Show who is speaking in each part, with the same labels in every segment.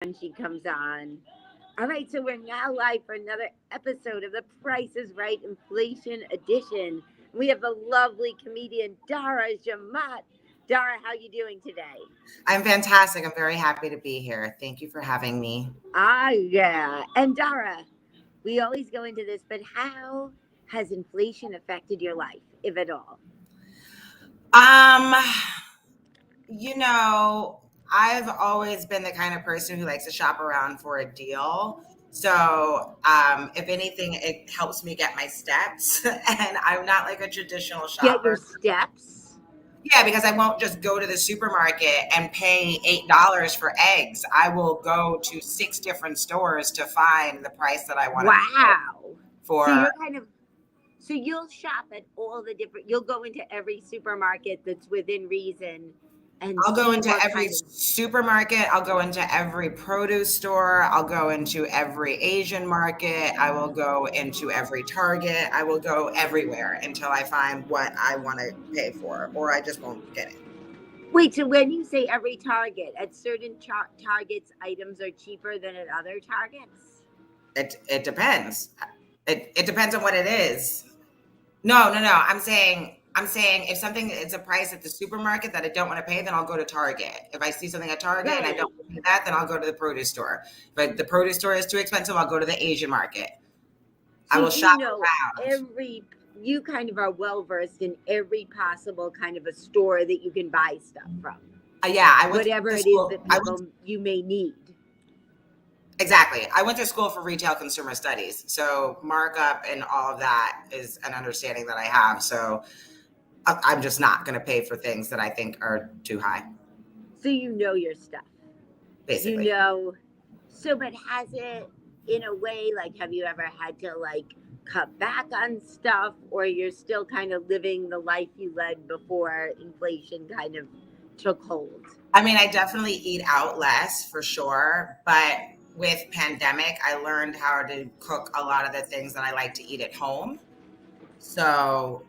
Speaker 1: when she comes on. All right, so we're now live for another episode of The Price is Right Inflation Edition. We have the lovely comedian Dara Jamat. Dara, how you doing today?
Speaker 2: I'm fantastic. I'm very happy to be here. Thank you for having me.
Speaker 1: Yeah. And Dara, we always go into this, but how has inflation affected your life, if at all?
Speaker 2: Um, I've always been the kind of person who likes to shop around for a deal. So, if anything, it helps me get my steps. And I'm not like a traditional
Speaker 1: Get your
Speaker 2: shopper.
Speaker 1: steps?
Speaker 2: Yeah, because I won't just go to the supermarket and pay $8 for eggs. I will go to six different stores to find the price that I want to pay
Speaker 1: Wow. So
Speaker 2: for.
Speaker 1: you're kind of So you'll shop at all the different. You'll go into every supermarket that's within reason, and
Speaker 2: I'll go
Speaker 1: see
Speaker 2: into
Speaker 1: what
Speaker 2: every
Speaker 1: kind of.
Speaker 2: supermarket. I'll go into every produce store. I'll go into every Asian market. I will go into every Target. I will go everywhere until I find what I want to pay for, or I just won't get it.
Speaker 1: Wait, so when you say every Target, at certain Targets, items are cheaper than at other Targets?
Speaker 2: It depends. It depends on what it is. No. I'm saying if something is a price at the supermarket that I don't want to pay, then I'll go to Target. If I see something at Target and I
Speaker 1: Right.
Speaker 2: don't want to pay that, then I'll go to the produce store. But the produce store is too expensive, I'll go to the Asian market.
Speaker 1: So
Speaker 2: I will
Speaker 1: you
Speaker 2: shop
Speaker 1: know
Speaker 2: around.
Speaker 1: every. You kind of are well versed in every possible kind of a store that you can buy stuff from,
Speaker 2: Yeah, I went
Speaker 1: whatever
Speaker 2: to
Speaker 1: it is
Speaker 2: school.
Speaker 1: that people you may need.
Speaker 2: Exactly. I went to school for retail consumer studies. So markup and all of that is an understanding that I have. So I'm just not going to pay for things that I think are too high,
Speaker 1: So you know your stuff. You
Speaker 2: basically.
Speaker 1: know. So, but has it, in a way, like, have you ever had to, like, cut back on stuff, or you're still kind of living the life you led before inflation kind of took hold?
Speaker 2: I mean, I definitely eat out less for sure, but with pandemic, I learned how to cook a lot of the things that I like to eat at home. So,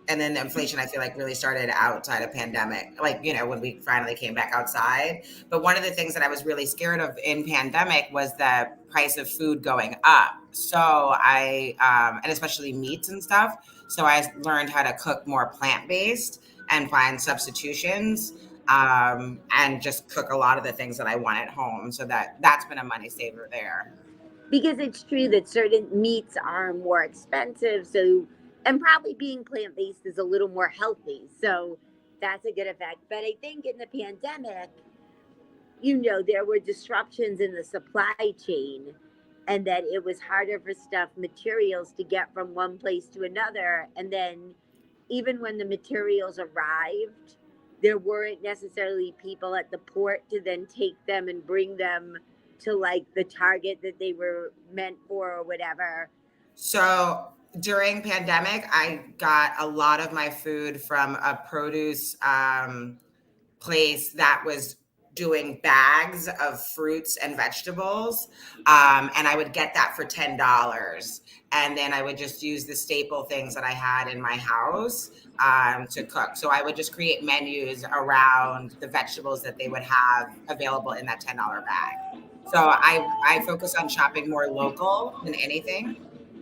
Speaker 2: and then the inflation, I feel like, really started outside of pandemic, like, when we finally came back outside. But one of the things that I was really scared of in pandemic was the price of food going up. So and especially meats and stuff. So I learned how to cook more plant-based and find substitutions, and just cook a lot of the things that I want at home. So that's been a money saver there.
Speaker 1: Because it's true that certain meats are more expensive, so, and probably being plant based is a little more healthy. So that's a good effect. But I think in the pandemic, there were disruptions in the supply chain, and that it was harder for stuff, materials to get from one place to another. And then, even when the materials arrived, there weren't necessarily people at the port to then take them and bring them to, like, the target that they were meant for or whatever.
Speaker 2: So during pandemic, I got a lot of my food from a produce place that was doing bags of fruits and vegetables. And I would get that for $10. And then I would just use the staple things that I had in my house to cook. So I would just create menus around the vegetables that they would have available in that $10 bag. So I focus on shopping more local than anything.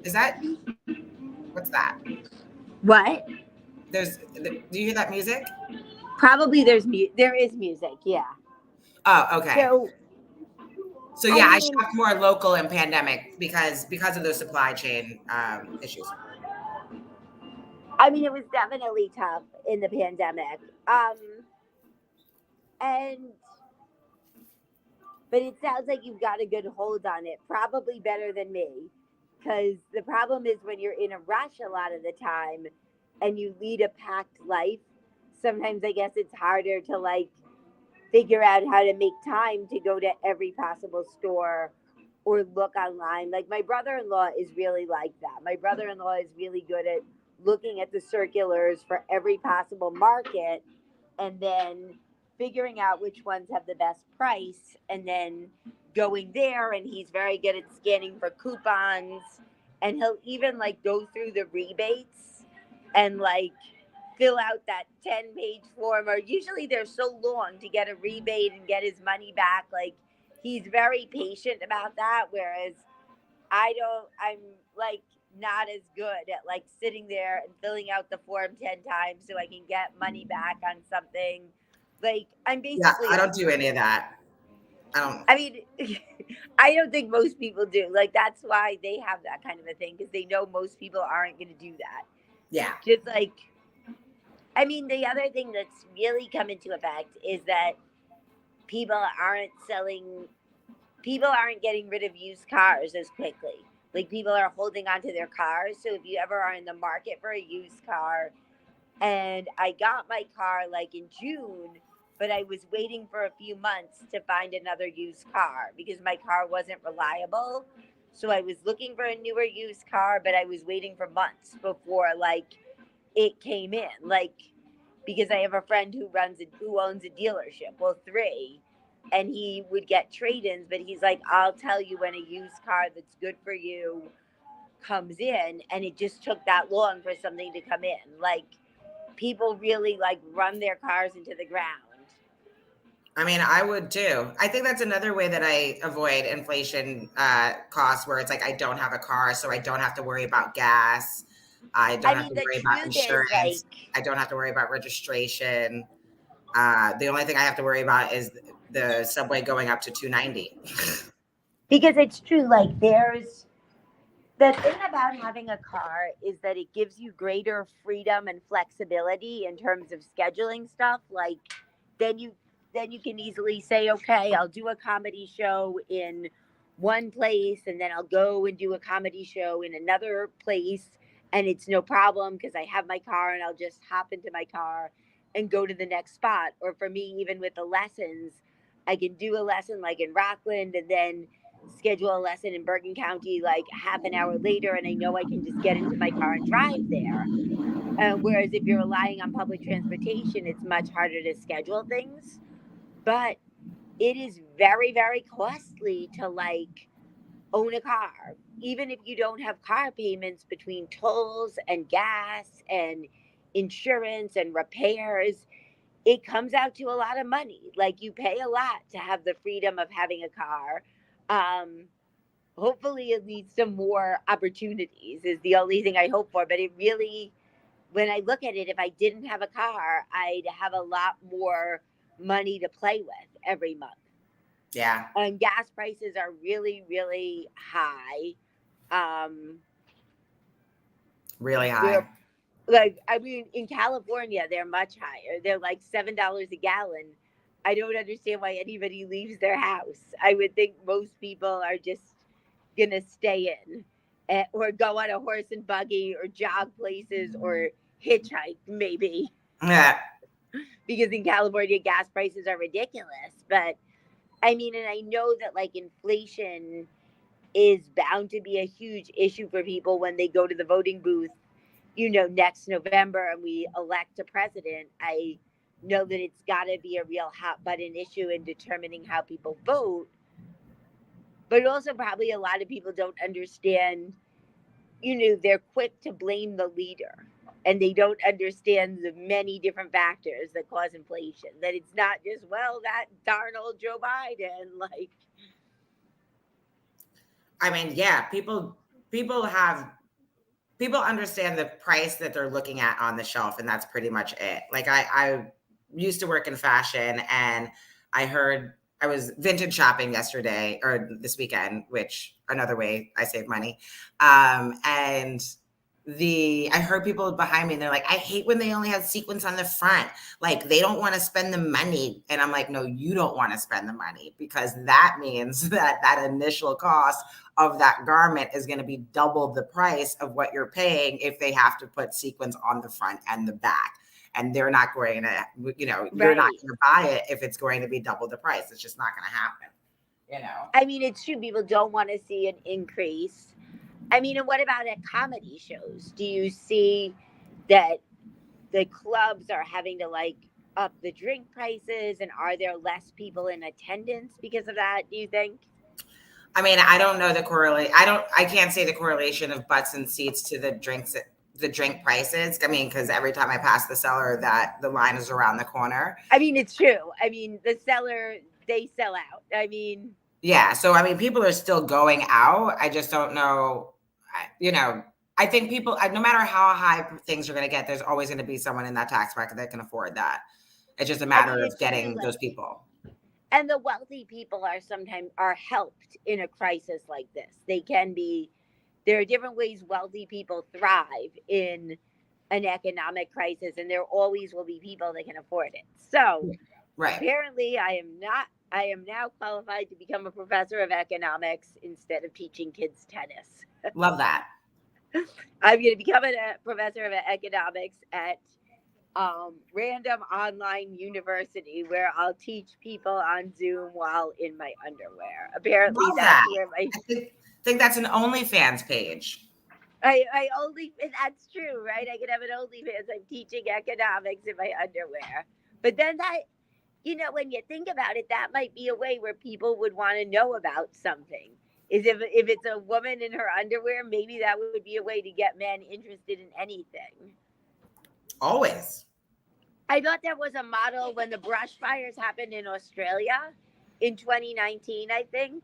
Speaker 2: Is that what's that?
Speaker 1: What?
Speaker 2: Do you hear that music?
Speaker 1: Probably there is music, yeah.
Speaker 2: Oh, okay.
Speaker 1: So,
Speaker 2: So
Speaker 1: I
Speaker 2: yeah, I
Speaker 1: mean,
Speaker 2: shopped more local in pandemic because of those supply chain issues.
Speaker 1: it was definitely tough in the pandemic. And but it sounds like you've got a good hold on it, probably better than me. Because the problem is when you're in a rush a lot of the time and you lead a packed life, sometimes I guess it's harder to, like, figure out how to make time to go to every possible store or look online. Like, my brother in law is really like that. My brother in law is really good at looking at the circulars for every possible market and then figuring out which ones have the best price and then going there. And he's very good at scanning for coupons, and he'll even, like, go through the rebates and, like, fill out that 10-page form, or usually they're so long to get a rebate and get his money back. Like, he's very patient about that, whereas I'm like not as good at like sitting there and filling out the form 10 times so I can get money back on something. Like I'm
Speaker 2: Yeah,
Speaker 1: basically
Speaker 2: I
Speaker 1: a
Speaker 2: don't do any of that. I don't.
Speaker 1: I mean, I don't think most people do. Like that's why they have that kind of a thing because they know most people aren't going to do that.
Speaker 2: Yeah.
Speaker 1: Just like, I mean, the other thing that's really come into effect is that people aren't selling, people aren't getting rid of used cars as quickly. Like people are holding onto their cars. So if you ever are in the market for a used car, and I got my car like in June, but I was waiting for a few months to find another used car because my car wasn't reliable. So I was looking for a newer used car, but I was waiting for months before like it came in. Like because I have a friend who owns a dealership, well three, and he would get trade-ins, but he's like, I'll tell you when a used car that's good for you comes in, and it just took that long for something to come in. Like people really like run their cars into the ground.
Speaker 2: I mean, I would too. I think that's another way that I avoid inflation costs, where it's like I don't have a car, so I don't have to worry about gas. I don't
Speaker 1: I
Speaker 2: have
Speaker 1: mean,
Speaker 2: to
Speaker 1: the
Speaker 2: worry about
Speaker 1: truth is
Speaker 2: insurance.
Speaker 1: like
Speaker 2: I don't have to worry about registration. The only thing I have to worry about is the subway going up to 290.
Speaker 1: because it's true. Like there's the thing about having a car is that it gives you greater freedom and flexibility in terms of scheduling stuff. Like then you then you can easily say, okay, I'll do a comedy show in one place, and then I'll go and do a comedy show in another place, and it's no problem because I have my car and I'll just hop into my car and go to the next spot. Or for me, even with the lessons, I can do a lesson like in Rockland and then schedule a lesson in Bergen County like half an hour later, and I know I can just get into my car and drive there. Whereas if you're relying on public transportation, it's much harder to schedule things. But it is very, very costly to like own a car. Even if you don't have car payments between tolls and gas and insurance and repairs, it comes out to a lot of money. Like you pay a lot to have the freedom of having a car. Um, Hopefully it leads to more opportunities is the only thing I hope for. But it really, when I look at it, if I didn't have a car, I'd have a lot more money to play with every month.
Speaker 2: Yeah,
Speaker 1: And gas prices are really, really high. Um,
Speaker 2: really high.
Speaker 1: they're like, I mean, in California, they're much higher. They're like $7 a gallon. I don't understand why anybody leaves their house. I would think most people are just gonna stay in or go on a horse and buggy or jog places or hitchhike maybe
Speaker 2: Yeah.
Speaker 1: because in California gas prices are ridiculous. But I mean, and I know that like inflation is bound to be a huge issue for people when they go to the voting booth, next November and we elect a president. I know that it's got to be a real hot button issue in determining how people vote. But also, probably a lot of people don't understand, they're quick to blame the leader and they don't understand the many different factors that cause inflation. That it's not just, well, that darn old Joe Biden. Like,
Speaker 2: I mean, yeah, people have people understand the price that they're looking at on the shelf, and that's pretty much it. Like I used to work in fashion, and I was vintage shopping yesterday or this weekend, which another way I save money. And I heard people behind me, and they're like, I hate when they only have sequins on the front. Like they don't want to spend the money. And I'm like, no, you don't want to spend the money because that means that initial cost of that garment is going to be double the price of what you're paying if they have to put sequins on the front and the back. And they're not going to, you're not
Speaker 1: right.
Speaker 2: going to buy it if it's going to be double the price. It's just not going to happen.
Speaker 1: I mean, it's true. People don't want to see an increase. I mean, and what about at comedy shows? Do you see that the clubs are having to like up the drink prices, and are there less people in attendance because of that, do you think?
Speaker 2: I mean, I don't know the correlate. I can't say the correlation of butts and seats to the drink prices. I mean, because every time I pass the cellar, that the line is around the corner.
Speaker 1: I mean, it's true. I mean, the seller, they sell out. I mean,
Speaker 2: Yeah. So, I mean, people are still going out. I just don't know, I think people, no matter how high things are going to get, there's always going to be someone in that tax bracket that can afford that. It's just a
Speaker 1: I
Speaker 2: matter
Speaker 1: mean,
Speaker 2: of
Speaker 1: it's true.
Speaker 2: getting
Speaker 1: Like,
Speaker 2: those people.
Speaker 1: and the wealthy people are sometimes are helped in a crisis like this. They can be. There are different ways wealthy people thrive in an economic crisis, and there always will be people that can afford it. So
Speaker 2: Right.
Speaker 1: apparently, I am not. I am now qualified to become a professor of economics instead of teaching kids tennis.
Speaker 2: Love that.
Speaker 1: I'm going to become a professor of economics at random online university where I'll teach people on Zoom while in my underwear. Apparently,
Speaker 2: Love
Speaker 1: that's
Speaker 2: that.
Speaker 1: where my
Speaker 2: I think that's an OnlyFans page.
Speaker 1: I only that's true, right? I could have an OnlyFans. I'm teaching economics in my underwear, but then that when you think about it, that might be a way where people would want to know about something. Is if it's a woman in her underwear, maybe that would be a way to get men interested in anything.
Speaker 2: Always.
Speaker 1: I thought there was a model when the brush fires happened in Australia in 2019, I think.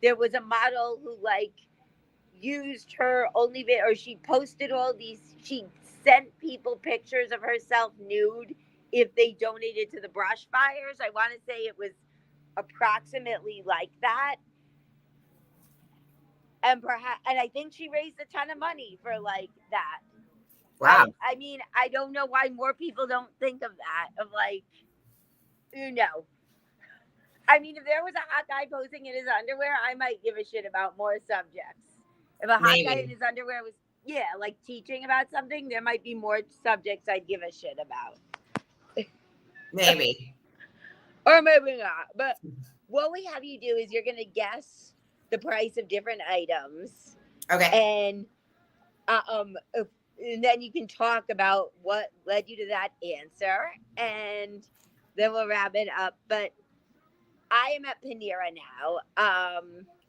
Speaker 1: There was a model who used her only or she posted all these she sent people pictures of herself nude if they donated to the brush fires. I want to say it was approximately like that. And I think she raised a ton of money for that.
Speaker 2: Wow.
Speaker 1: I mean, I don't know why more people don't think of that, of you know I mean, if there was a hot guy posing in his underwear, I might give a shit about more subjects. If a hot guy in
Speaker 2: Maybe.
Speaker 1: his underwear was, yeah, teaching about something, there might be more subjects I'd give a shit about.
Speaker 2: Maybe.
Speaker 1: Or maybe not. But what we have you do is you're going to guess the price of different items.
Speaker 2: Okay.
Speaker 1: And, and then you can talk about what led you to that answer. And then we'll wrap it up. But I am at Panera now.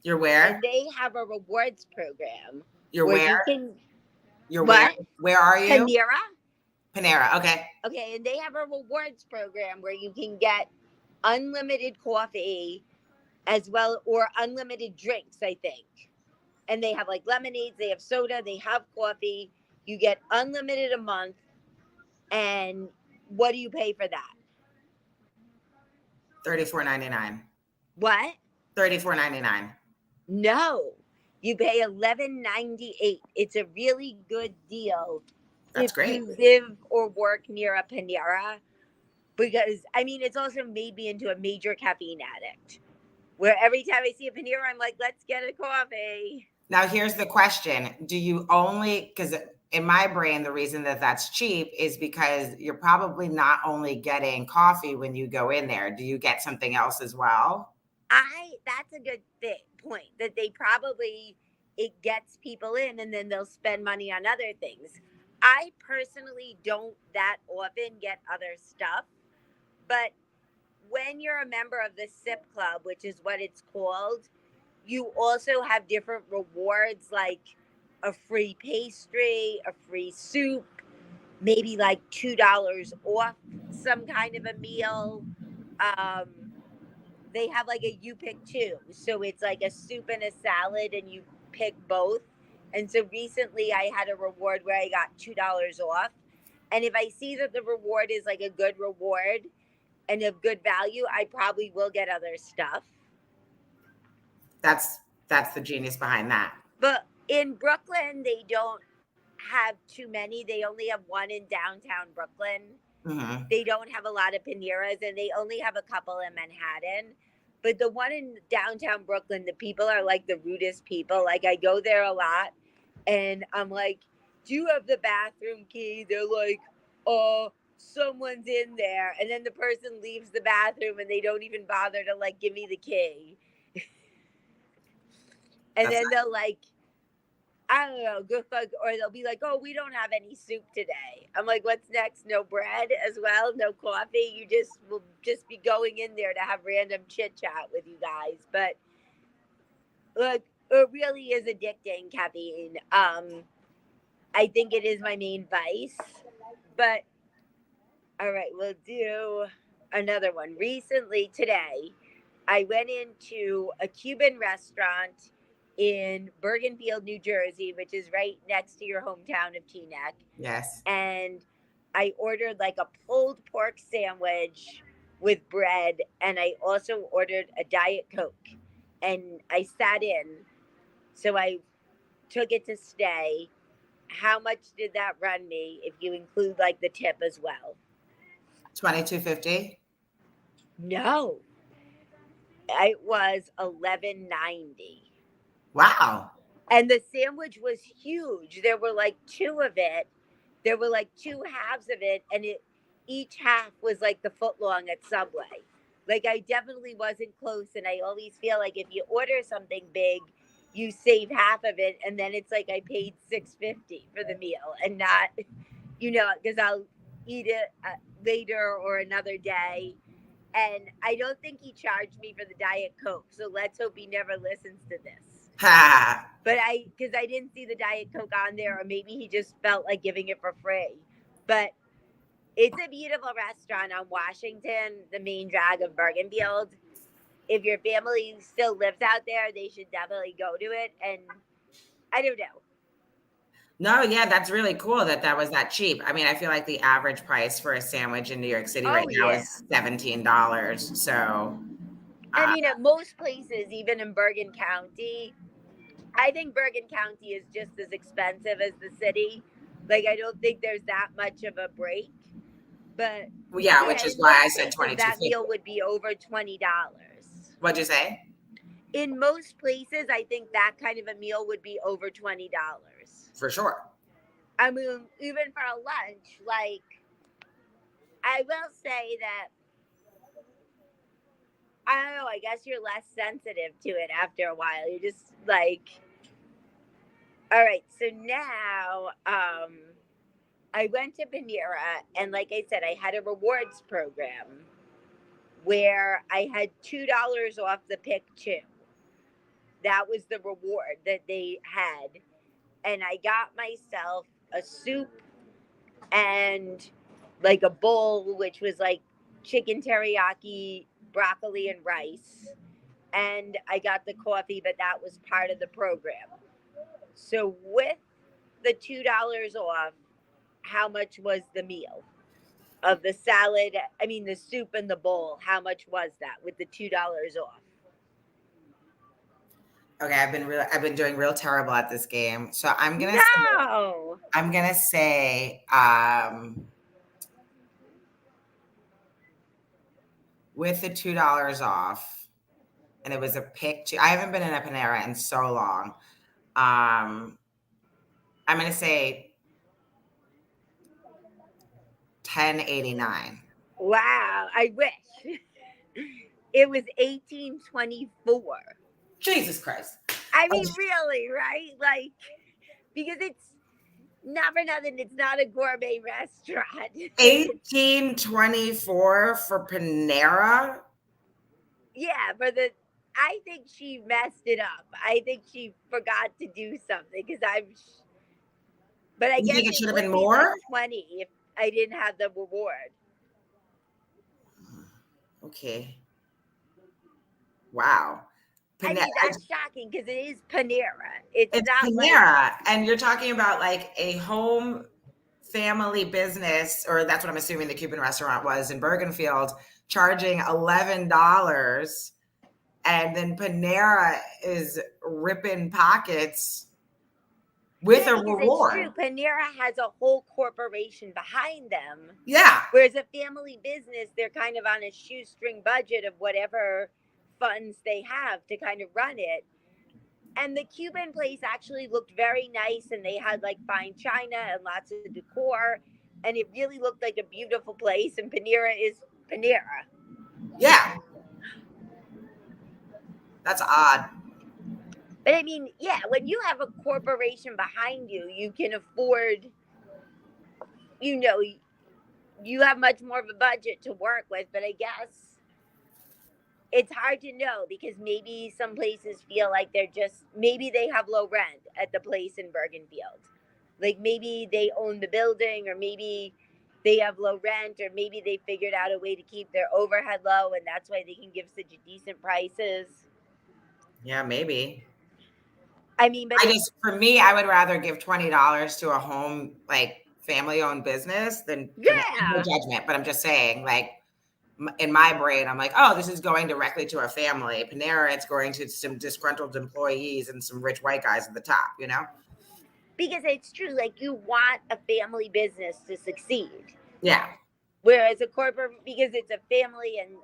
Speaker 2: You're where?
Speaker 1: And they have a rewards program
Speaker 2: You're
Speaker 1: where
Speaker 2: where?
Speaker 1: you can
Speaker 2: You're where?
Speaker 1: what
Speaker 2: Where are you?
Speaker 1: Panera.
Speaker 2: Panera. Okay.
Speaker 1: Okay, and they have a rewards program where you can get unlimited coffee as well, or unlimited drinks, I think. And they have lemonades, they have soda, they have coffee. You get unlimited a month. And what do you pay for that?
Speaker 2: $34.99.
Speaker 1: What?
Speaker 2: $34.99.
Speaker 1: No, you pay 11.98. It's a really good deal
Speaker 2: That's
Speaker 1: if
Speaker 2: great.
Speaker 1: you live or work near a Panera, because I mean it's also made me into a major caffeine addict. Where every time I see a Panera, I'm like, let's get a coffee.
Speaker 2: Now, here's the question. Do you only, because in my brain, the reason that that's cheap is because you're probably not only getting coffee when you go in there. Do you get something else as well?
Speaker 1: That's a good point that they probably it gets people in and then they'll spend money on other things. I personally don't that often get other stuff, but when you're a member of the SIP club, which is what it's called, you also have different rewards like a free pastry, a free soup, maybe $2 off some kind of a meal. Um, they have a you pick two. So it's like a soup and a salad, and you pick both. And so recently I had a reward where I got $2 off. And if I see that the reward is a good reward and of good value, I probably will get other stuff.
Speaker 2: That's that's the genius behind that.
Speaker 1: But in Brooklyn, they don't have too many. They only have one in downtown Brooklyn.
Speaker 2: Hmm.
Speaker 1: They don't have a lot of Paneras, and they only have a couple in Manhattan. But the one in downtown Brooklyn, the people are the rudest people. I go there a lot, and I'm like, "Do you have the bathroom key?" They're like, "Oh, someone's in there," and then the person leaves the bathroom, and they don't even bother to give me the key. And
Speaker 2: That's
Speaker 1: then they'll I don't know, go or they'll be like, "Oh, we don't have any soup today." I'm like, "What's next? No bread as well, no coffee. You just will just be going in there to have random chit chat with you guys." But look, it really is addicting, caffeine. I think it is my main vice. But all right, we'll do another one. Recently, today, I went into a Cuban restaurant in Bergenfield, New Jersey, which is right next to your hometown of Teaneck.
Speaker 2: Yes.
Speaker 1: And I ordered like a pulled pork sandwich with bread, and I also ordered a Diet Coke. And I sat in, so I took it to stay. How much did that run me if you include like the tip as well?
Speaker 2: 22.50.
Speaker 1: No, it was 11.90.
Speaker 2: Wow.
Speaker 1: And the sandwich was huge. There were like two of it. There were like two halves of it, and each half was like the foot long at Subway. Like I definitely wasn't close, and I always feel like if you order something big, you save half of it, and then it's like I paid $6.50 for the meal, and not, because I'll eat it later or another day. And I don't think he charged me for the Diet Coke, so let's hope he never listens to this.
Speaker 2: Ha.
Speaker 1: But because I didn't see the Diet Coke on there, or maybe he just felt like giving it for free. But it's a beautiful restaurant on Washington, the main drag of Bergenfield. If your family still lives out there, they should definitely go to it. And I don't know.
Speaker 2: No, yeah, that's really cool that was that cheap. I mean, I feel like the average price for a sandwich in New York City right
Speaker 1: Oh,
Speaker 2: now
Speaker 1: yeah.
Speaker 2: is $17. So,
Speaker 1: I
Speaker 2: uh,
Speaker 1: mean, at most places, even in Bergen County, I think Bergen County is just as expensive as the city. Like, I don't think there's that much of a break. But
Speaker 2: yeah,
Speaker 1: yeah,
Speaker 2: which is
Speaker 1: in
Speaker 2: why I
Speaker 1: most
Speaker 2: said
Speaker 1: places,
Speaker 2: twenty two
Speaker 1: that
Speaker 2: fifty.
Speaker 1: meal would be over $20.
Speaker 2: What'd you say?
Speaker 1: In most places, I think that kind of a meal would be over $20.
Speaker 2: For sure.
Speaker 1: I mean, even for a lunch, like, I will say that, I don't know, I guess you're less sensitive to it after a while. You're just like, all right, so now I went to Panera, and like I said, I had a rewards program where I had $2 off the pick two. That was the reward that they had. And I got myself a soup and like a bowl, which was like chicken teriyaki, broccoli, and rice. And I got the coffee, but that was part of the program. So with the $2 off, how much was the meal of the salad? I mean, the soup and the bowl. How much was that with the $2 off?
Speaker 2: Okay, I've been doing real terrible at this game. So
Speaker 1: No.
Speaker 2: I'm gonna say with the $2 off, and it was a pick two. I haven't been in a Panera in so long. I'm gonna say 10.89.
Speaker 1: Wow. I wish. It was 18.24.
Speaker 2: Jesus Christ.
Speaker 1: I mean, really, right? Like, because it's not for nothing, it's not a gourmet restaurant.
Speaker 2: 18.24 for Panera.
Speaker 1: Yeah, I think she messed it up. I think she forgot to do something but I
Speaker 2: You
Speaker 1: guess
Speaker 2: think it
Speaker 1: it
Speaker 2: should have been
Speaker 1: would be like
Speaker 2: more?
Speaker 1: 20 if I didn't have the reward.
Speaker 2: Okay. Wow.
Speaker 1: I
Speaker 2: Panera.
Speaker 1: mean, that's shocking because it is Panera. It's
Speaker 2: It's
Speaker 1: not like,
Speaker 2: Panera, and you're talking about like a home family business, or that's what I'm assuming the Cuban restaurant was in Bergenfield, charging $11, and then Panera is ripping pockets with
Speaker 1: yeah,
Speaker 2: a
Speaker 1: because it's true.
Speaker 2: reward.
Speaker 1: Panera has a whole corporation behind them.
Speaker 2: Yeah,
Speaker 1: Whereas a family business, they're kind of on a shoestring budget of whatever funds they have to kind of run it. And the Cuban place actually looked very nice, and they had like fine china and lots of decor, and it really looked like a beautiful place. And Panera is Panera.
Speaker 2: yeah, that's odd.
Speaker 1: But I mean, yeah, when you have a corporation behind you, you can afford, you know, you have much more of a budget to work with. But I guess it's hard to know because maybe some places feel like maybe they have low rent at the place in Bergenfield. Like maybe they own the building, or maybe they have low rent, or maybe they figured out a way to keep their overhead low, and that's why they can give such decent prices.
Speaker 2: Yeah, maybe.
Speaker 1: I mean, but it's
Speaker 2: For me, I would rather give $20 to a home, like family owned business than no
Speaker 1: yeah,
Speaker 2: judgment, but I'm just saying, like, in my brain, I'm like, oh, this is going directly to a family. Panera, it's going to some disgruntled employees and some rich white guys at the top, you know?
Speaker 1: because it's true. Like, you want a family business to succeed,
Speaker 2: Yeah.
Speaker 1: whereas a corporate, because it's a family, and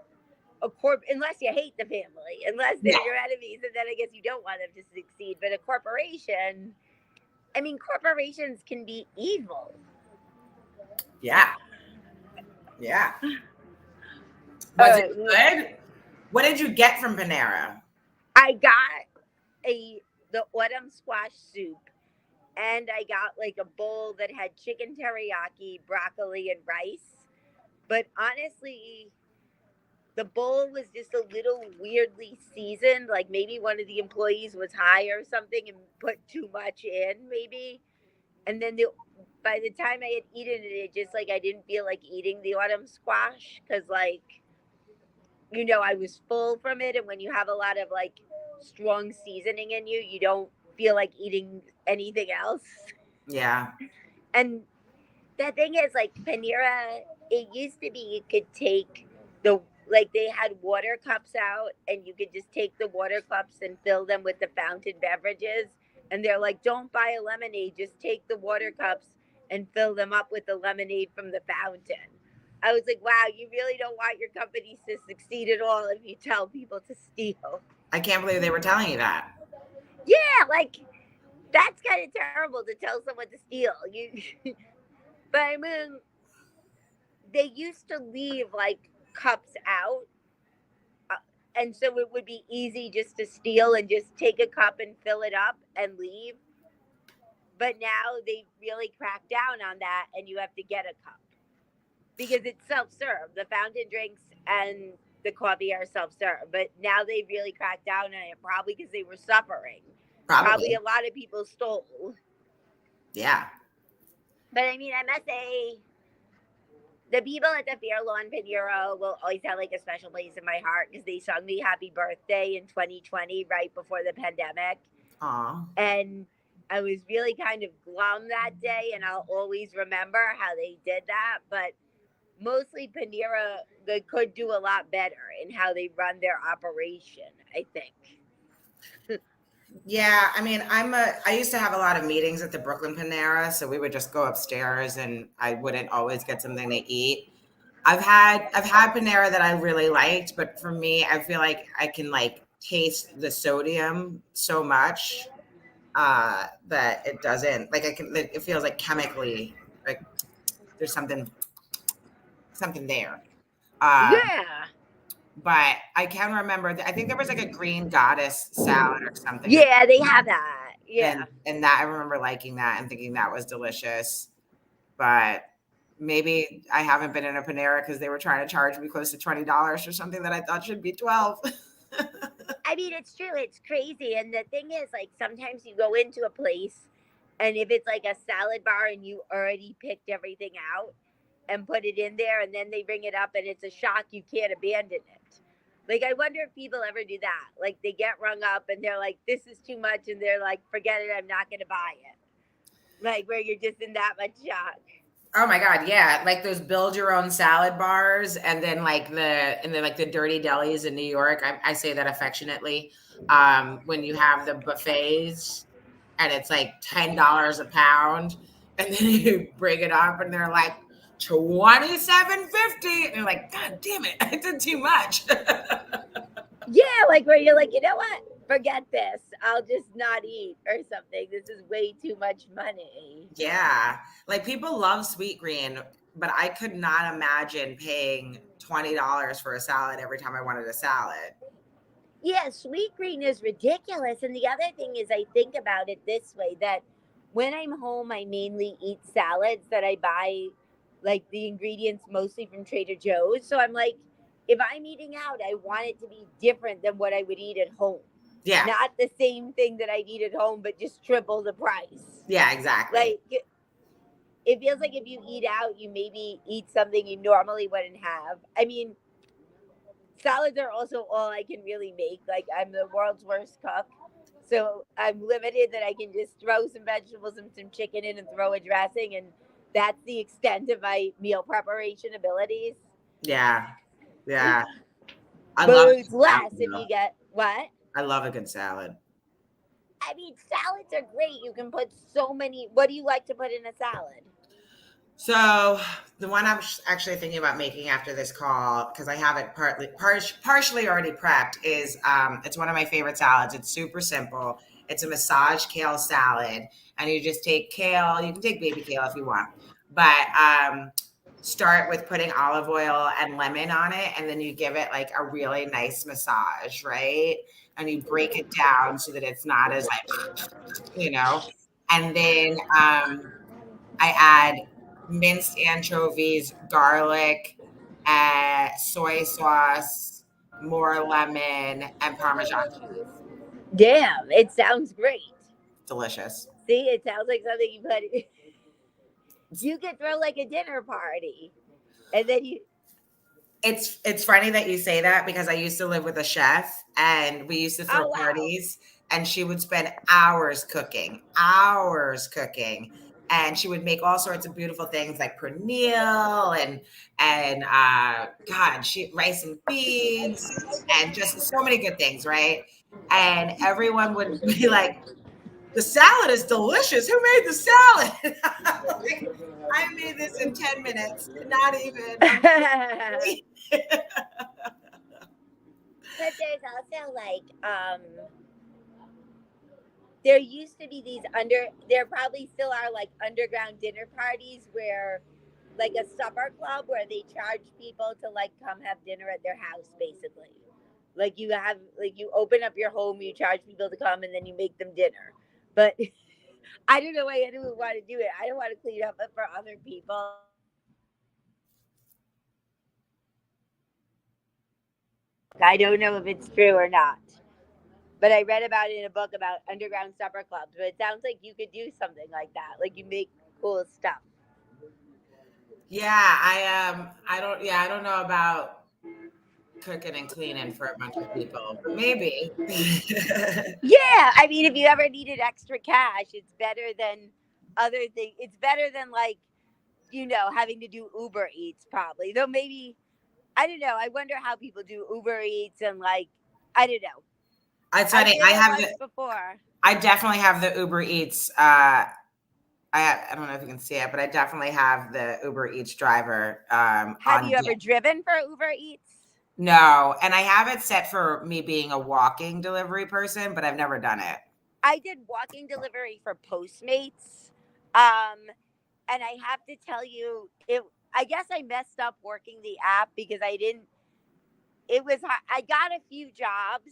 Speaker 1: a unless you hate the family, unless
Speaker 2: Yeah.
Speaker 1: they're your enemies, and then I guess you don't want them to succeed. But a corporation, I mean, corporations can be evil.
Speaker 2: Yeah. Yeah.
Speaker 1: All
Speaker 2: Was it
Speaker 1: right,
Speaker 2: good? What did you get from Panera?
Speaker 1: I got the autumn squash soup, and I got like a bowl that had chicken teriyaki, broccoli, and rice. But honestly, the bowl was just a little weirdly seasoned. Like, maybe one of the employees was high or something and put too much in, maybe. And then by the time I had eaten it, it just like I didn't feel like eating the autumn squash, because like, I was full from it, and when you have a lot of like strong seasoning in you, you don't feel like eating anything else.
Speaker 2: Yeah.
Speaker 1: And the thing is, like, Panera, it used to be you could take the, like, they had water cups out, and you could just take the water cups and fill them with the fountain beverages. And they're like, don't buy a lemonade, just take the water cups and fill them up with the lemonade from the fountain. I was like, wow, you really don't want your companies to succeed at all if you tell people to steal.
Speaker 2: I can't believe they were telling you that.
Speaker 1: Yeah, like, that's kind of terrible to tell someone to steal. But I mean, they used to leave like cups out, uh, and so it would be easy just to steal and just take a cup and fill it up and leave. But now they really crack down on that, and you have to get a cup because it's self-serve. The fountain drinks and the coffee are self-serve, but now they really cracked down on it, probably because they were suffering. Probably
Speaker 2: Probably.
Speaker 1: a lot of people stole.
Speaker 2: Yeah.
Speaker 1: But I mean, I must say, the people at the Fair Lawn Pinero will always have like a special place in my heart, because they sung me happy birthday in 2020 right before the pandemic.
Speaker 2: Aw.
Speaker 1: And I was really kind of glum that day, and I'll always remember how they did that. But mostly Panera, they could do a lot better in how they run their operation, I think.
Speaker 2: Yeah, I mean, I used to have a lot of meetings at the Brooklyn Panera, so we would just go upstairs and I wouldn't always get something to eat. I've had Panera that I really liked, but for me, I feel like I can like taste the sodium so much that it doesn't like I can it feels like chemically like there's something there. Uh,
Speaker 1: Yeah.
Speaker 2: but I can remember I think there was like a green goddess salad or something that
Speaker 1: Yeah, they have that. Yeah.
Speaker 2: and that I remember liking that and thinking that was delicious. But maybe I haven't been in a Panera because they were trying to charge me close to $20 for something that I thought should be 12.
Speaker 1: I mean, it's true. It's crazy. And the thing is, like, sometimes you go into a place, and if it's like a salad bar and you already picked everything out and put it in there, and then they bring it up and it's a shock, you can't abandon it. Like, I wonder if people ever do that. Like, they get rung up and they're like, this is too much. And they're like, forget it. I'm not going to buy it. Like, where you're just in that much shock.
Speaker 2: Oh my God, yeah. Like those build your own salad bars and then like the dirty delis in New York. I say that affectionately. When you have the buffets and it's like $10 a pound, and then you bring it up and they're like 27.50. And you're like, God damn it, I did too much.
Speaker 1: Yeah, like where you're like, you know what? Forget this. I'll just not eat or something. This is way too much money.
Speaker 2: Yeah. Like people love sweet green, but I could not imagine paying $20 for a salad every time I wanted a salad.
Speaker 1: Yeah, sweet green is ridiculous. And the other thing is, I think about it this way, that when I'm home, I mainly eat salads that I buy, like the ingredients mostly from Trader Joe's. So I'm like, if I'm eating out, I want it to be different than what I would eat at home.
Speaker 2: Yeah.
Speaker 1: Not the same thing that I'd eat at home, but just triple the price.
Speaker 2: Yeah, exactly.
Speaker 1: Like, it feels like if you eat out, you maybe eat something you normally wouldn't have. I mean, salads are also all I can really make. Like I'm the world's worst cook. So I'm limited that I can just throw some vegetables and some chicken in and throw a dressing, and that's the extent of my meal preparation abilities.
Speaker 2: Yeah. Yeah. I
Speaker 1: But
Speaker 2: love a
Speaker 1: it's
Speaker 2: good salad
Speaker 1: less if
Speaker 2: though.
Speaker 1: you get what?
Speaker 2: I love a good salad.
Speaker 1: I mean, salads are great. You can put so many. What do you like to put in a salad?
Speaker 2: So the one I'm actually thinking about making after this call, because I have it partially already prepped, is it's one of my favorite salads. It's super simple. It's a massage kale salad, and you just take kale. You can take baby kale if you want, but start with putting olive oil and lemon on it, and then you give it like a really nice massage, right? And you break it down so that it's not as like, and then I add minced anchovies, garlic, soy sauce, more lemon, and Parmesan cheese.
Speaker 1: Damn, it sounds great.
Speaker 2: Delicious.
Speaker 1: See, it sounds like something you put. You could throw like a dinner party, and then you.
Speaker 2: It's funny that you say that because I used to live with a chef and we used to throw
Speaker 1: Oh wow.
Speaker 2: parties and she would spend hours cooking. And she would make all sorts of beautiful things like pernil and God, she rice and beans and just so many good things, right? And everyone would be like, the salad is delicious. Who made the salad? Like, I made this in 10 minutes. Not even. I'm
Speaker 1: But
Speaker 2: kidding.
Speaker 1: there's also like there used to be these there probably still are like underground dinner parties where like a supper club where they charge people to like come have dinner at their house basically. Like you have like you open up your home, you charge people to come and then you make them dinner. But I don't know why anyone would want to do it. I don't want to clean up for other people. I don't know if it's true or not. But I read about it in a book about underground supper clubs. But it sounds like you could do something like that. Like you make cool stuff.
Speaker 2: Yeah, I don't know about cooking and cleaning for a bunch of people, but maybe.
Speaker 1: Yeah, I mean, if you ever needed extra cash, it's better than other things. It's better than like having to do Uber Eats probably. Though maybe I don't know. I wonder how people do Uber Eats and like I don't know.
Speaker 2: It's
Speaker 1: I
Speaker 2: funny.
Speaker 1: did it once before.
Speaker 2: I definitely have the Uber Eats. I don't know if you can see it, but I definitely have the Uber Eats driver
Speaker 1: Have
Speaker 2: on
Speaker 1: you ever
Speaker 2: deck.
Speaker 1: driven for Uber Eats?
Speaker 2: No, and I have it set for me being a walking delivery person, but I've never done it.
Speaker 1: I did walking delivery for Postmates. Um, and I have to tell you, it. I guess I messed up working the app because I didn't. It was. I got a few jobs,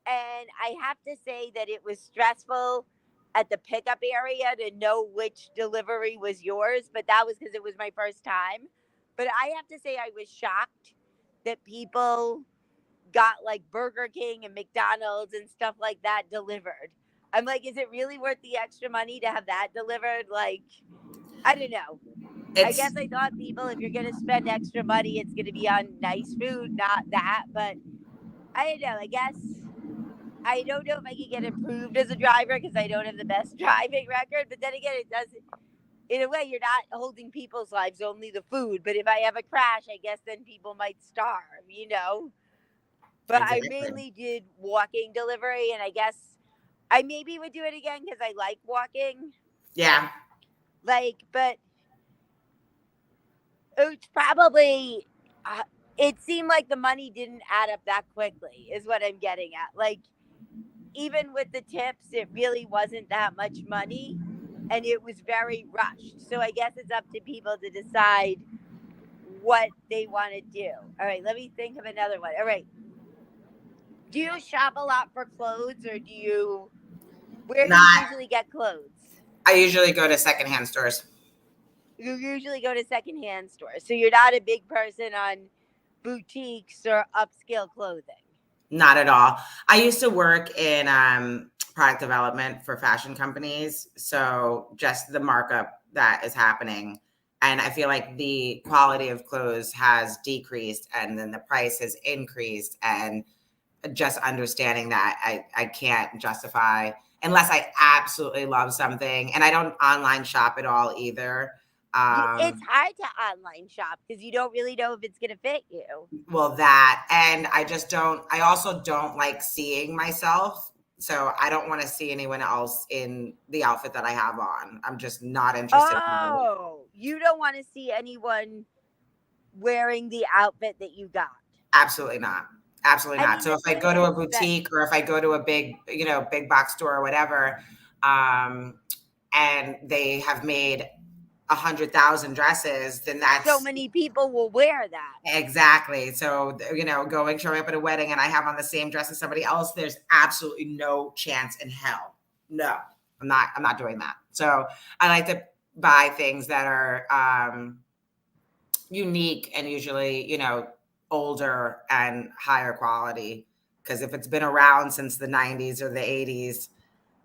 Speaker 1: and I have to say that it was stressful at the pickup area to know which delivery was yours. But that was because it was my first time. But I have to say, I was shocked that people got like Burger King and McDonald's and stuff like that delivered. I'm like, is it really worth the extra money to have that delivered? Like, I don't know. I guess
Speaker 2: It's
Speaker 1: I thought people, if you're going to spend extra money, it's going to be on nice food, not that. But I don't know. I guess I don't know if I could get improved as a driver because I don't have the best driving record. But then again, it does. In a way, you're not holding people's lives, only the food. But if I have a crash, I guess then people might starve. But I
Speaker 2: exactly.
Speaker 1: mainly did walking delivery, and I guess I maybe would do it again because I like walking.
Speaker 2: Yeah.
Speaker 1: Like, but it's probably. It seemed like the money didn't add up that quickly, is what I'm getting at. Like, even with the tips, it really wasn't that much money, and it was very rushed. So I guess it's up to people to decide what they want to do. All right, let me think of another one. All right, do you shop a lot for clothes, or do you? Where do you
Speaker 2: Not
Speaker 1: usually get clothes?
Speaker 2: I usually go to secondhand stores.
Speaker 1: You usually go to secondhand stores. So you're not a big person on boutiques or upscale clothing.
Speaker 2: Not at all. I used to work in product development for fashion companies, so just the markup that is happening. And I feel like the quality of clothes has decreased and then the price has increased. And just understanding that I can't justify unless I absolutely love something. And I don't online shop at all either.
Speaker 1: It's
Speaker 2: Um,
Speaker 1: hard to online shop because you don't really know if it's going to fit you.
Speaker 2: well, that, and I also don't like seeing myself. So I don't want to see anyone else in the outfit that I have on. I'm just not interested in it.
Speaker 1: Oh, you don't want to see anyone wearing the outfit that you got.
Speaker 2: Absolutely not. Absolutely
Speaker 1: I
Speaker 2: not.
Speaker 1: mean,
Speaker 2: So
Speaker 1: the
Speaker 2: if I
Speaker 1: thing
Speaker 2: go to a
Speaker 1: is that
Speaker 2: boutique or if I go to a big, big box store or whatever, um, and they have made 100,000 dresses, then
Speaker 1: so
Speaker 2: that's
Speaker 1: many people will wear that.
Speaker 2: exactly. So, going, showing up at a wedding and I have on the same dress as somebody else, there's absolutely no chance in hell. No, I'm not doing that. So I like to buy things that are, unique and usually, older and higher quality. Because if it's been around since the 90s or the 80s,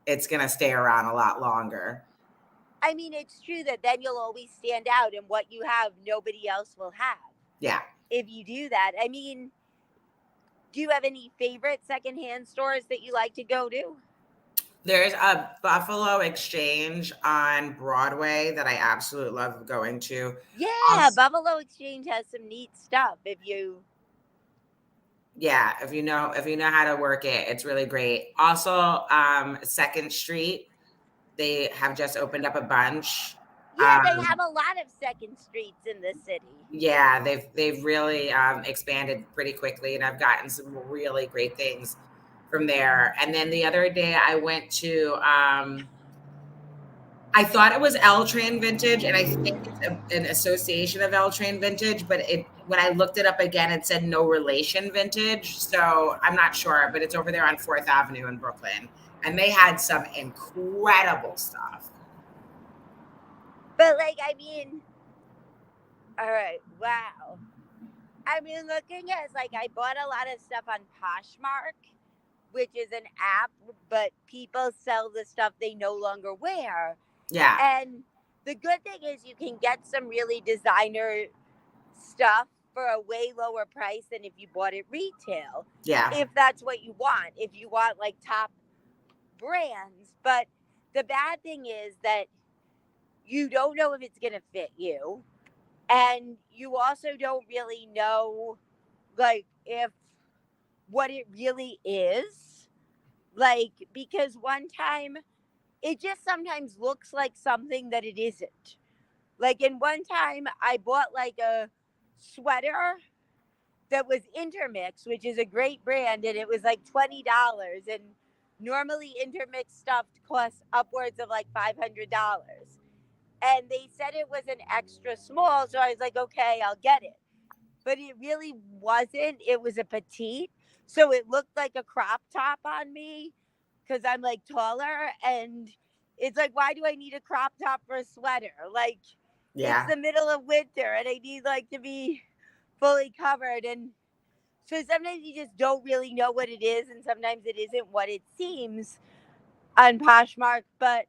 Speaker 2: it's going to stay around a lot longer.
Speaker 1: I mean, it's true that then you'll always stand out, and what you have, nobody else will have.
Speaker 2: Yeah.
Speaker 1: If you do that, I mean, do you have any favorite secondhand stores that you like to go to?
Speaker 2: There's a Buffalo Exchange on Broadway that I absolutely love going to.
Speaker 1: Yeah,
Speaker 2: Also,
Speaker 1: Buffalo Exchange has some neat stuff. If you,
Speaker 2: yeah, if you know how to work it, it's really great. Also, Second Street, they have just opened up a bunch.
Speaker 1: yeah, they
Speaker 2: Um,
Speaker 1: have a lot of second streets in the city.
Speaker 2: Yeah, they've really expanded pretty quickly, and I've gotten some really great things from there. And then the other day, I went to. I thought it was L Train Vintage, and I think it's an association of L Train Vintage. But it when I looked it up again, it said no relation vintage. So I'm not sure, but it's over there on Fourth Avenue in Brooklyn, and they had some incredible stuff.
Speaker 1: But like, I mean, all right, wow. I mean, looking at like, I bought a lot of stuff on Poshmark, which is an app, but people sell the stuff they no longer wear.
Speaker 2: Yeah,
Speaker 1: And the good thing is you can get some really designer stuff for a way lower price than if you bought it retail,
Speaker 2: yeah,
Speaker 1: if that's what you want, if you want like top brands. But the bad thing is that you don't know if it's going to fit you. And you also don't really know, like, if what it really is. Like, because one time it just sometimes looks like something that it isn't. Like, in one time, I bought like a sweater that was Intermix, which is a great brand, and it was like $20. And normally, Intermix stuff costs upwards of like $500. And they said it was an extra small, so I was like, okay, I'll get it. But it really wasn't. It was a petite, so it looked like a crop top on me because I'm like taller, and it's like, why do I need a crop top for a sweater? Like, it's
Speaker 2: yeah.
Speaker 1: the middle of winter, and I need like to be fully covered. And so sometimes you just don't really know what it is, and sometimes it isn't what it seems on Poshmark. But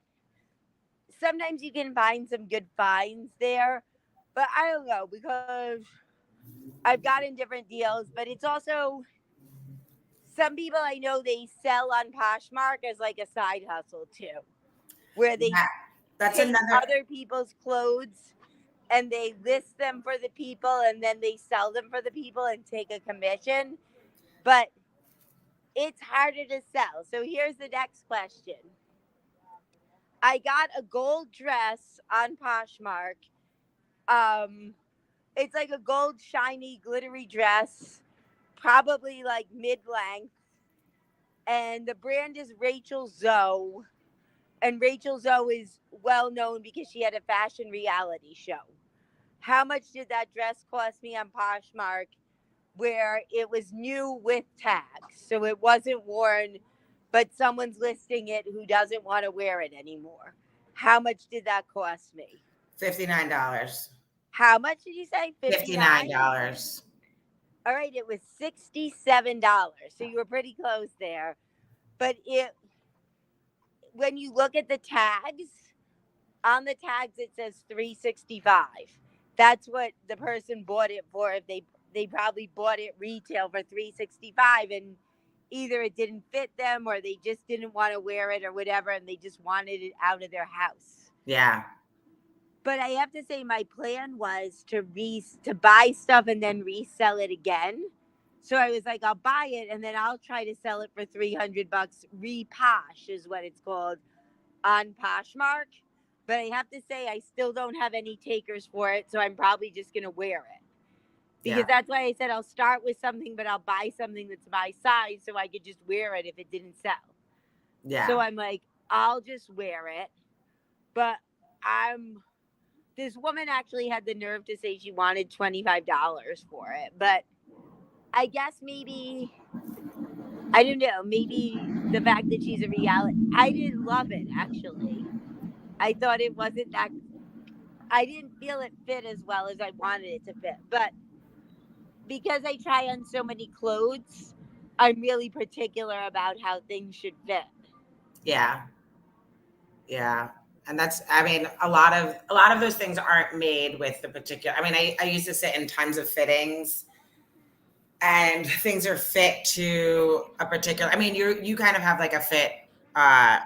Speaker 1: sometimes you can find some good finds there. But I don't know, because I've gotten different deals, but it's also some people I know, they sell on Poshmark as like a side hustle too, where they
Speaker 2: Yeah. That's
Speaker 1: take
Speaker 2: another.
Speaker 1: other people's clothes and they list them for the people and then they sell them for the people and take a commission. But it's harder to sell. So here's the next question. I got a gold dress on Poshmark. Um, it's like a gold shiny glittery dress, probably like mid length, and the brand is Rachel Zoe. And Rachel Zoe is well known because she had a fashion reality show. How much did that dress cost me on Poshmark? Where it was new with tags, so it wasn't worn, but someone's listing it who doesn't want to wear it anymore. How much did that cost me?
Speaker 2: $59.
Speaker 1: How much did you say? 59?
Speaker 2: $59.
Speaker 1: All right, it was $67. So you were pretty close there. But it when you look at the tags, On the tags it says 365. That's what the person bought it for. If they probably bought it retail for 365, and either it didn't fit them or they just didn't want to wear it or whatever, and they just wanted it out of their house.
Speaker 2: Yeah.
Speaker 1: But I have to say my plan was to buy stuff and then resell it again. So I was like, I'll buy it and then I'll try to sell it for $300. Reposh is what it's called on Poshmark. But I have to say I still don't have any takers for it, so I'm probably just gonna wear it.
Speaker 2: Yeah.
Speaker 1: Because that's why I said I'll start with something, but I'll buy something that's my size so I could just wear it if it didn't sell.
Speaker 2: Yeah.
Speaker 1: So I'm like, I'll just wear it. But I'm this woman actually had the nerve to say she wanted $25 for it. But I guess maybe, I don't know, maybe the fact that she's a reality. I didn't love it, actually. I thought it wasn't that, I didn't feel it fit as well as I wanted it to fit. But because I try on so many clothes, I'm really particular about how things should fit.
Speaker 2: Yeah. Yeah. And that's, I mean, a lot of those things aren't made with the particular, I mean, I used to sit in tons of fittings and things are fit to a particular, I mean, you kind of have like a fit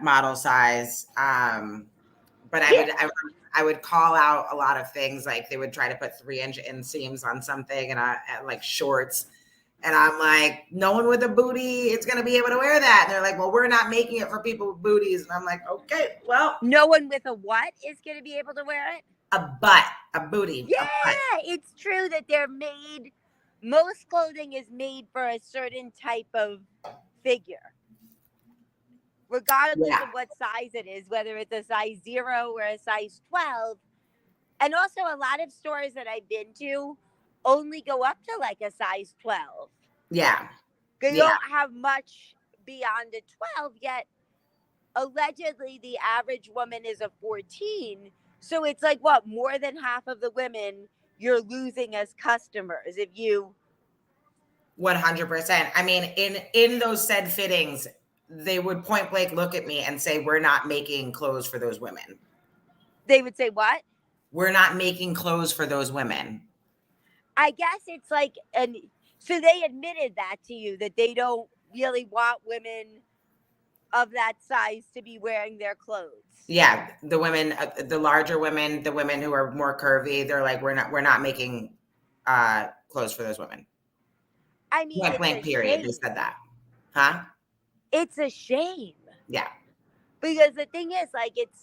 Speaker 2: model size. But
Speaker 1: Yeah.
Speaker 2: I would call out a lot of things, like they would try to put 3-inch inseams on something and like shorts. And I'm like, no one with a booty is going to be able to wear that. And they're like, well, we're not making it for people with booties. And I'm like, okay, well,
Speaker 1: No one with a what is going to be able to wear it?
Speaker 2: a butt, a booty, a butt.
Speaker 1: Yeah, it's true that they're made, most clothing is made for a certain type of figure, regardless
Speaker 2: Yeah.
Speaker 1: of what size it is, whether it's a size 0 or a size 12. And also, a lot of stores that I've been to only go up to like a size 12.
Speaker 2: Yeah.
Speaker 1: They
Speaker 2: Yeah.
Speaker 1: don't have much beyond a 12 yet. Allegedly, the average woman is a 14. So it's like what, more than half of the women you're losing as customers if you
Speaker 2: 100%. I mean, in those said fittings, they would point blank look at me and say, we're not making clothes for those women.
Speaker 1: they would say what?
Speaker 2: We're not making clothes for those women.
Speaker 1: I guess it's like, and so they admitted that to you that they don't really want women of that size to be wearing their clothes.
Speaker 2: Yeah, the women, the larger women, the women who are more curvy, they're like, we're not making clothes for those women.
Speaker 1: I mean,
Speaker 2: Point
Speaker 1: it's a
Speaker 2: blank period. They
Speaker 1: shame.
Speaker 2: said that. Huh?
Speaker 1: It's a shame
Speaker 2: Yeah.
Speaker 1: because the thing is, like, it's,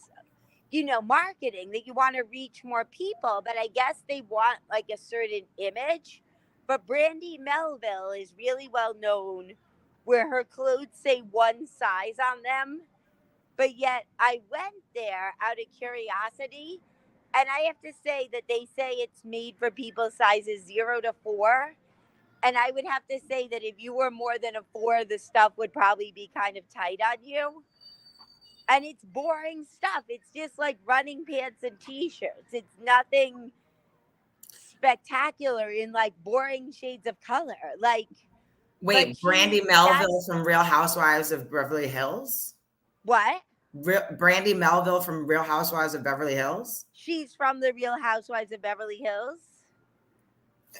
Speaker 1: marketing that you want to reach more people, but I guess they want like a certain image. But Brandy Melville is really well known where her clothes say one size on them. But yet I went there out of curiosity, and I have to say that they say it's made for people sizes 0 to 4. And I would have to say that if you were more than a 4, the stuff would probably be kind of tight on you. And it's boring stuff. It's just like running pants and t-shirts. It's nothing spectacular in like boring shades of color. Like, but
Speaker 2: Wait, Brandy Melville
Speaker 1: that's
Speaker 2: from Real Housewives of Beverly Hills?
Speaker 1: what?
Speaker 2: Brandy Melville from Real Housewives of Beverly Hills?
Speaker 1: She's from the Real Housewives of Beverly Hills.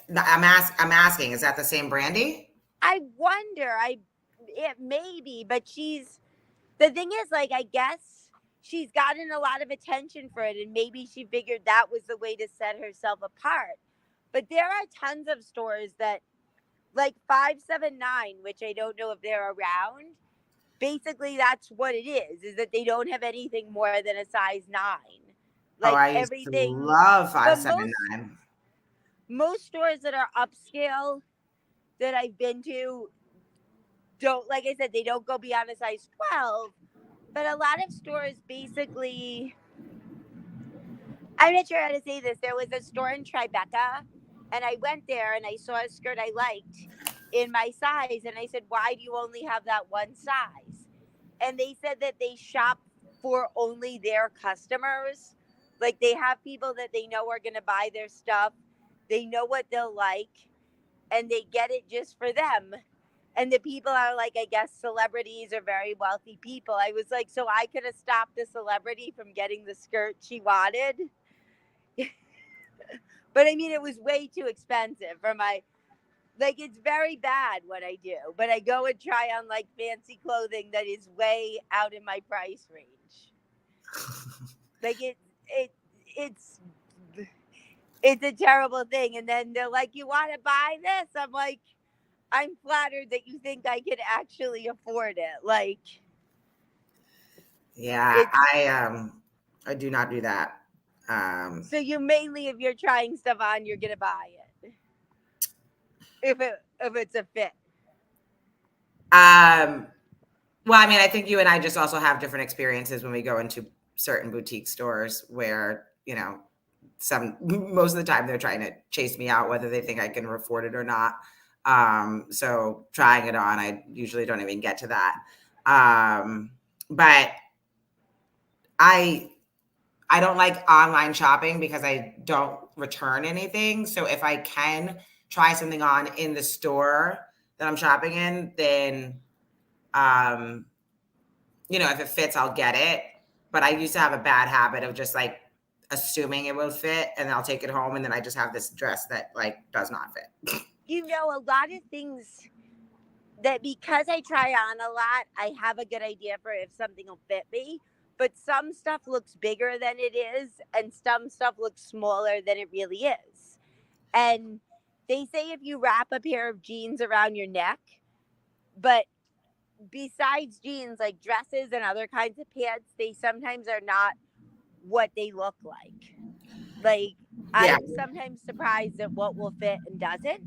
Speaker 2: I'm asking, is that the same Brandy?
Speaker 1: I wonder. It may be, but the thing is, like, I guess she's gotten a lot of attention for it, and maybe she figured that was the way to set herself apart. But there are tons of stores that, like 579, which I don't know if they're around. Basically, that's what it is that they don't have anything more than a size 9.
Speaker 2: Oh,
Speaker 1: Like
Speaker 2: I used to
Speaker 1: everything,
Speaker 2: love
Speaker 1: but most
Speaker 2: 579.
Speaker 1: most stores that are upscale that I've been to don't, like I said, they don't go beyond a size 12. But a lot of stores basically, I'm not sure how to say this. There was a store in Tribeca, and I went there and I saw a skirt I liked in my size, and I said, "Why do you only have that one size?" And they said that they shop for only their customers. Like they have people that they know are going to buy their stuff. They know what they'll like, and they get it just for them. And the people are like, I guess celebrities or very wealthy people. I was like, so I could have stopped the celebrity from getting the skirt she wanted. But I mean, it was way too expensive for my, like, it's very bad what I do. But I go and try on like fancy clothing that is way out in my price range. Like it, it's, it's a terrible thing. And then they're like, you want to buy this? I'm like, I'm flattered that you think I could actually afford it. Like,
Speaker 2: Yeah,
Speaker 1: it's
Speaker 2: I do not do that.
Speaker 1: so you mainly, if you're trying stuff on, you're gonna buy it if it's a fit.
Speaker 2: Um, well, I mean, I think you and I just also have different experiences when we go into certain boutique stores where, some most of the time they're trying to chase me out, whether they think I can afford it or not. So trying it on, I usually don't even get to that. But I I don't like online shopping because I don't return anything. So if I can try something on in the store that I'm shopping in, then um, if it fits, I'll get it. But I used to have a bad habit of just like assuming it will fit and I'll take it home and then I just have this dress that like does not fit.
Speaker 1: A lot of things that because I try on a lot, I have a good idea for if something will fit me. But some stuff looks bigger than it is, and some stuff looks smaller than it really is. And they say if you wrap a pair of jeans around your neck, but besides jeans, like dresses and other kinds of pants, they sometimes are not what they look like. Like,
Speaker 2: Yeah.
Speaker 1: I'm sometimes surprised at what will fit and doesn't.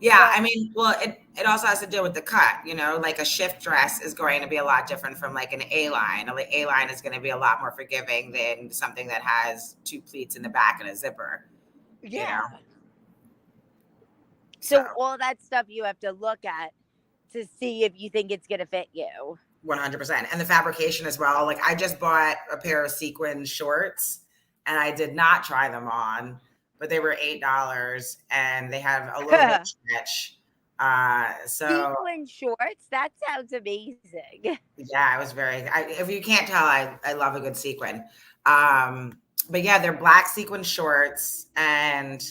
Speaker 2: Yeah,
Speaker 1: But
Speaker 2: I mean, well, it also has to do with the cut, like a shift dress is going to be a lot different from like an A line. Like A line is going to be a lot more forgiving than something that has two pleats in the back and a zipper, you know?
Speaker 1: yeah.
Speaker 2: So
Speaker 1: So all that stuff you have to look at to see if you think it's going to fit you.
Speaker 2: 100%. And the fabrication as well. Like I just bought a pair of sequin shorts and I did not try them on, but they were $8 and they have a little bit of stretch. So
Speaker 1: Sequin shorts? That sounds amazing.
Speaker 2: yeah, it was if you can't tell, I love a good sequin. But yeah, they're black sequin shorts and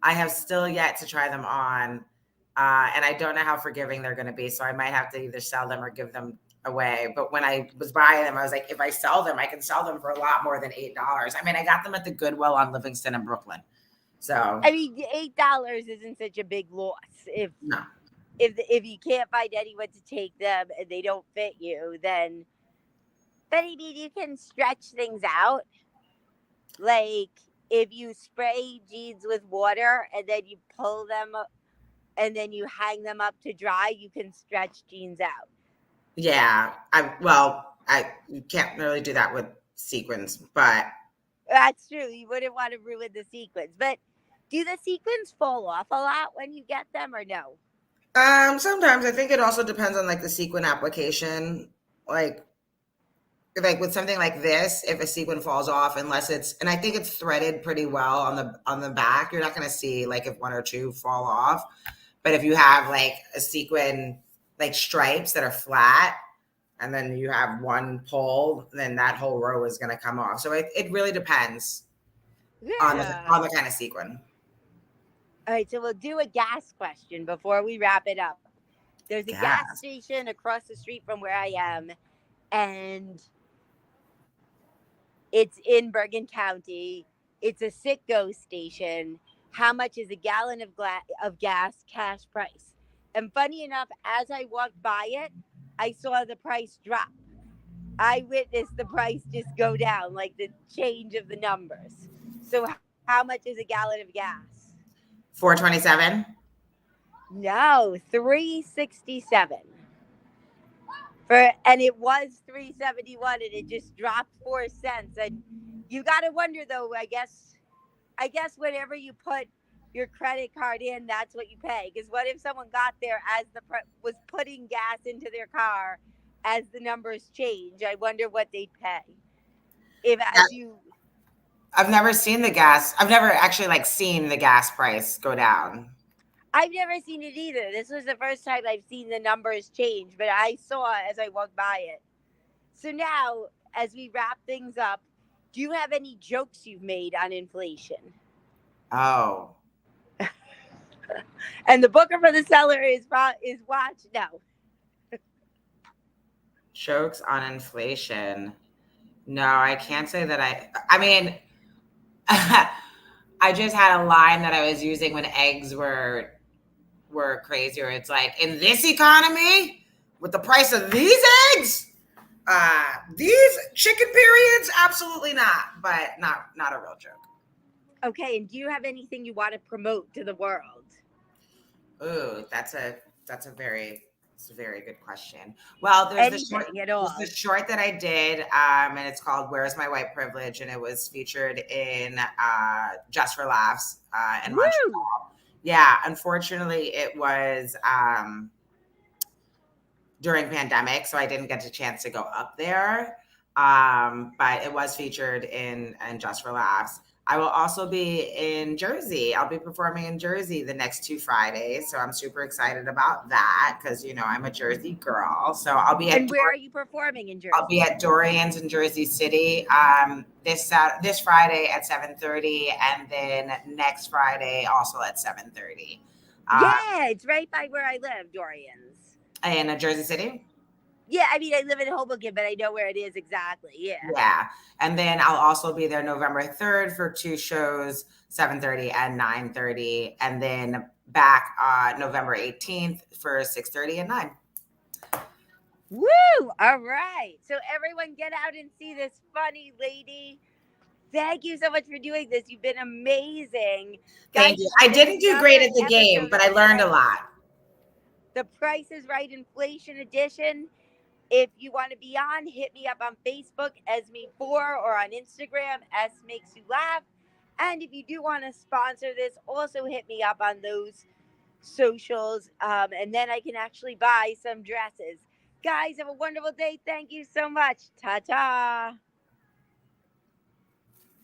Speaker 2: I have still yet to try them on. And I don't know how forgiving they're going to be. So I might have to either sell them or give them away. But when I was buying them, I was like, if I sell them, I can sell them for a lot more than $8. I mean, I got them at the Goodwill on Livingston in Brooklyn. So
Speaker 1: I mean, $8 isn't such a big loss
Speaker 2: no.
Speaker 1: if you can't find anyone to take them and they don't fit you. Then, but I mean, you can stretch things out. Like if you spray jeans with water and then you pull them and then you hang them up to dry, you can stretch jeans out.
Speaker 2: Yeah. I you can't really do that with sequins, but
Speaker 1: That's true. You wouldn't want to ruin the sequins. But do the sequins fall off a lot when you get them or no?
Speaker 2: sometimes I think it also depends on like the sequin application. Like like with something like this, if a sequin falls off, unless and I think it's threaded pretty well on the back, you're not gonna see like if one or two fall off. But if you have like a sequin like stripes that are flat and then you have one pull, then that whole row is gonna come off. So it really depends
Speaker 1: Yeah.
Speaker 2: on the kind of sequin.
Speaker 1: All right, so we'll do a gas question before we wrap it up. There's a gas
Speaker 2: Gas.
Speaker 1: station across the street from where I am, and it's in Bergen County. It's a Citgo station. How much is a gallon of gas cash price? And funny enough, as I walked by it, I saw the price drop. I witnessed the price just go down, like the change of the numbers. So, how much is a gallon of gas?
Speaker 2: 427.
Speaker 1: No, 367. And it was 371 and it just dropped 4 cents. And you got to wonder though, I guess whenever you put your credit card in, that's what you pay. Because what if someone got there as was putting gas into their car as the numbers change? I wonder what they'd pay. If as you
Speaker 2: I've never seen the gas. I've never actually like seen the gas price go down.
Speaker 1: I've never seen it either. This was the first time I've seen the numbers change, but I saw as I walked by it. So now, as we wrap things up, do you have any jokes you've made on inflation?
Speaker 2: Oh,
Speaker 1: And the booker for the seller is watch. No.
Speaker 2: jokes on inflation. No, I can't say that I mean, I just had a line that I was using when eggs were crazy, or it's like, in this economy, with the price of these eggs, these chicken periods, absolutely not. But not a real joke.
Speaker 1: Okay, and do you have anything you want to promote to the world?
Speaker 2: Ooh, that's a very it's a very good question. Well,
Speaker 1: Anything at
Speaker 2: there's the
Speaker 1: all?
Speaker 2: short that I did, and it's called "Where's My White Privilege," and it was featured in Just for Laughs in
Speaker 1: Woo!
Speaker 2: Montreal. Yeah, unfortunately, it was during pandemic, so I didn't get a chance to go up there. But it was featured in Just for Laughs. I will also be in Jersey. I'll be performing in Jersey the next 2 Fridays, so I'm super excited about that because I'm a Jersey girl. So
Speaker 1: And where are you performing in
Speaker 2: I'll be
Speaker 1: Jersey?
Speaker 2: at Dorian's in Jersey City this Friday at 7:30, and then next Friday also at 7:30.
Speaker 1: Yeah, it's right by where I live, Dorian's.
Speaker 2: In Jersey City.
Speaker 1: Yeah, I mean, I live in Hoboken, but I know where it is exactly. Yeah.
Speaker 2: Yeah. And then I'll also be there November 3rd for two shows, 7:30 and 9:30. And then back November 18th for 6:30 and 9.
Speaker 1: Woo! All right. So everyone get out and see this funny lady. Thank you so much for doing this. You've been amazing. Guys,
Speaker 2: Thank you.
Speaker 1: this has
Speaker 2: I
Speaker 1: been
Speaker 2: didn't do great
Speaker 1: another
Speaker 2: at the game,
Speaker 1: episode
Speaker 2: but
Speaker 1: of
Speaker 2: I learned a lot.
Speaker 1: The Price is Right Inflation Edition. If you want to be on, hit me up on Facebook, Esme4, or on Instagram, S Makes You Laugh. And if you do want to sponsor this, also hit me up on those socials, and then I can actually buy some dresses. Guys, have a wonderful day. Thank you so much. Ta ta.